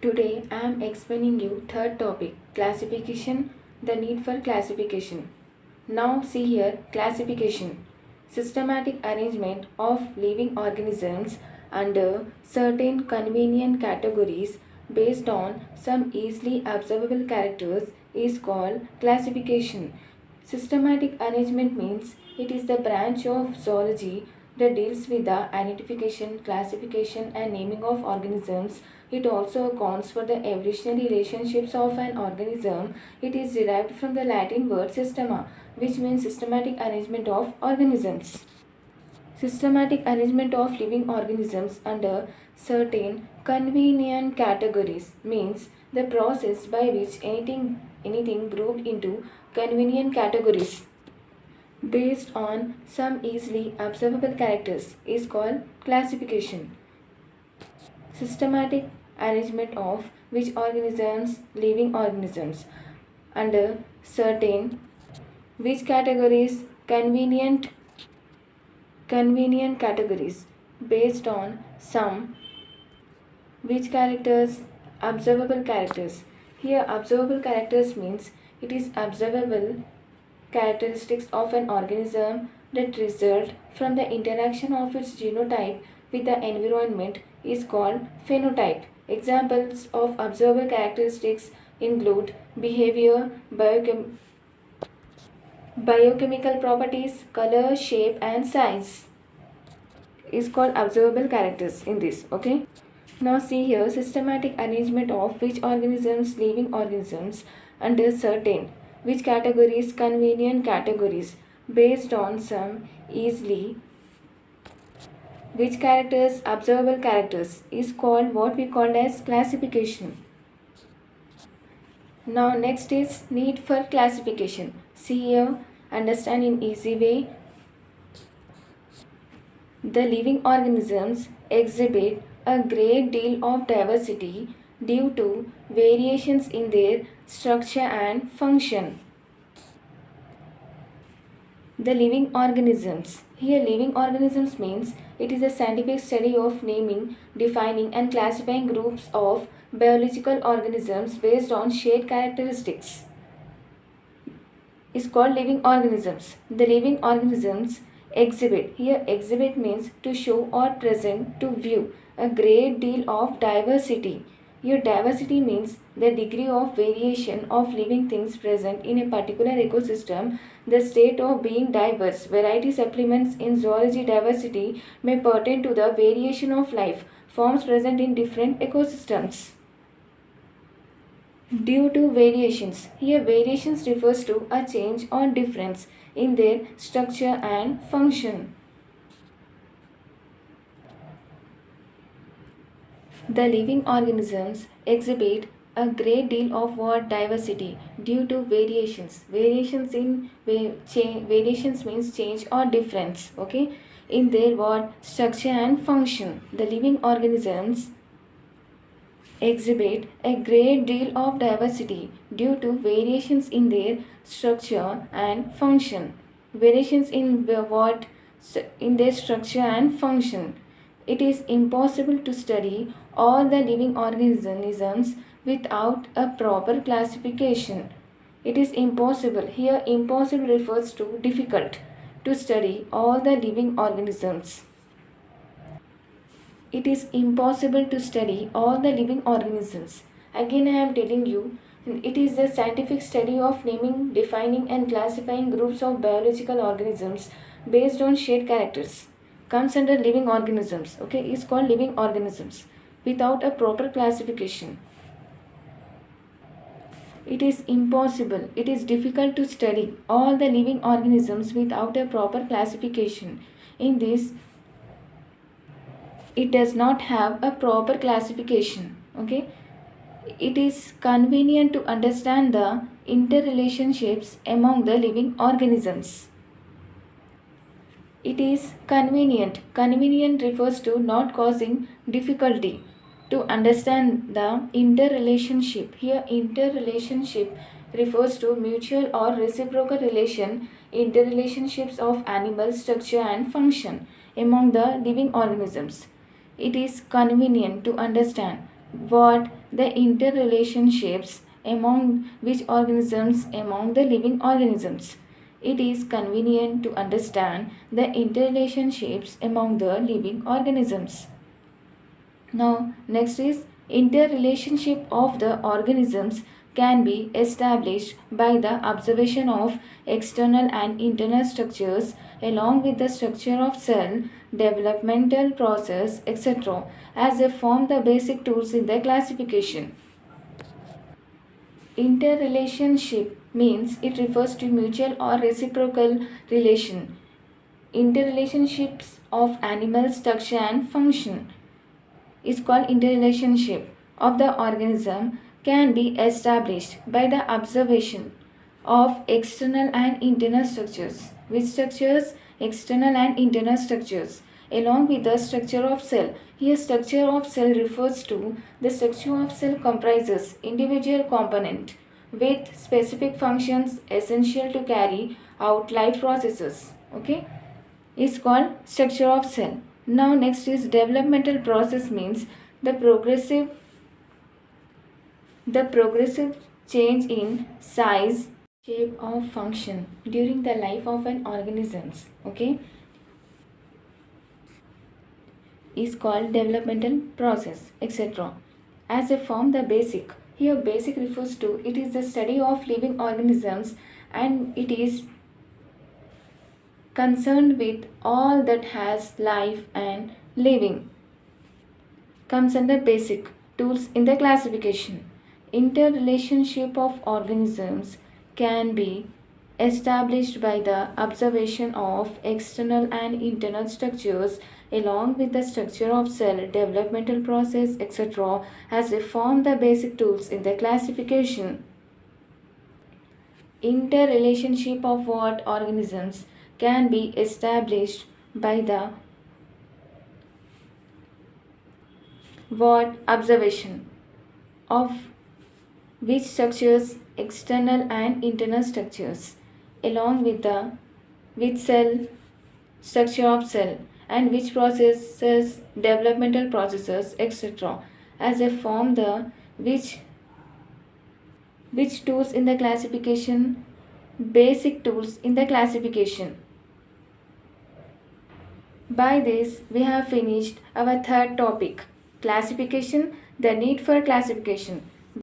Today I am explaining you third topic, classification, the need for classification. Now see here, classification, systematic arrangement of living organisms under certain convenient categories based on some easily observable characters is called classification. Systematic arrangement means it is the branch of zoology that deals with the identification, classification, and naming of organisms. It also accounts for the evolutionary relationships of an organism. It is derived from the Latin word systema, which means systematic arrangement of organisms. Systematic arrangement of living organisms under certain convenient categories means the process by which anything grouped into convenient categories based on some easily observable characters is called classification. Systematic arrangement of which organisms, living organisms, under certain which categories, convenient categories based on some which characters, observable characters. Here observable characters means it is observable characteristics of an organism that result from the interaction of its genotype with the environment is called phenotype. Examples of observable characteristics include behavior, biochemical properties, color, shape, and size is called observable characters in this. Okay. Now see here, systematic arrangement of which organisms, living organisms under certain which categories, convenient categories based on some easily which characters, observable characters is called what we call as classification. Now next is need for classification. See here, understand in easy way. The living organisms exhibit a great deal of diversity due to variations in their structure and function. The living organisms. Here living organisms means it is a scientific study of naming, defining and classifying groups of biological organisms based on shared characteristics. Is called living organisms. The living organisms exhibit. Here exhibit means to show or present, to view a great deal of diversity. Here diversity means the degree of variation of living things present in a particular ecosystem, the state of being diverse. Variety supplements in zoology. Diversity may pertain to the variation of life forms present in different ecosystems. Due to variations. Here variations refers to a change or difference in their structure and function. The living organisms exhibit a great deal of what diversity due to variations. Variations means change or difference. Okay, in their what structure and function. The living organisms exhibit a great deal of diversity due to variations in their structure and function. Variations in what? In their structure and function. It is impossible to study all the living organisms without a proper classification. It is impossible. Here impossible refers to difficult to study all the living organisms. It is impossible to study all the living organisms. Again I am telling you, it is the scientific study of naming, defining and classifying groups of biological organisms based on shared characters. Comes under living organisms. Okay, is called living organisms without a proper classification. It is impossible, it is difficult to study all the living organisms without a proper classification. In this, it does not have a proper classification. Okay, it is convenient to understand the interrelationships among the living organisms. It is convenient. Convenient refers to not causing difficulty to understand the interrelationship. Here interrelationship refers to mutual or reciprocal interrelationships of animal structure and function among the living organisms. It is convenient to understand what the interrelationships among which organisms among the living organisms. It is convenient to understand the interrelationships among the living organisms. Now, next is interrelationship of the organisms can be established by the observation of external and internal structures along with the structure of cell, developmental process, etc. as they form the basic tools in the classification. Interrelationship means it refers to mutual or reciprocal relation. Interrelationships of animal structure and function is called interrelationship of the organism can be established by the observation of external and internal structures. Which structures? External and internal structures along with the structure of cell. Here structure of cell refers to the structure of cell comprises individual component with specific functions essential to carry out life processes. Okay, is called structure of cell. Now next is developmental process means the progressive change in size, shape or function during the life of an organism. Okay, is called developmental process, etc. As a form the basic. Here basic refers to it is the study of living organisms and it is concerned with all that has life and living. Comes under basic tools in the classification. Interrelationship of organisms can be established by the observation of external and internal structures along with the structure of cell, developmental process, etc. as they form the basic tools in the classification. Interrelationship of what organisms can be established by the what observation of which structures external and internal structures along with the with cell structure of cell and which processes developmental processes etc as they form the which tools in the classification basic tools in the classification. By this, we have finished our third topic, classification, the need for classification.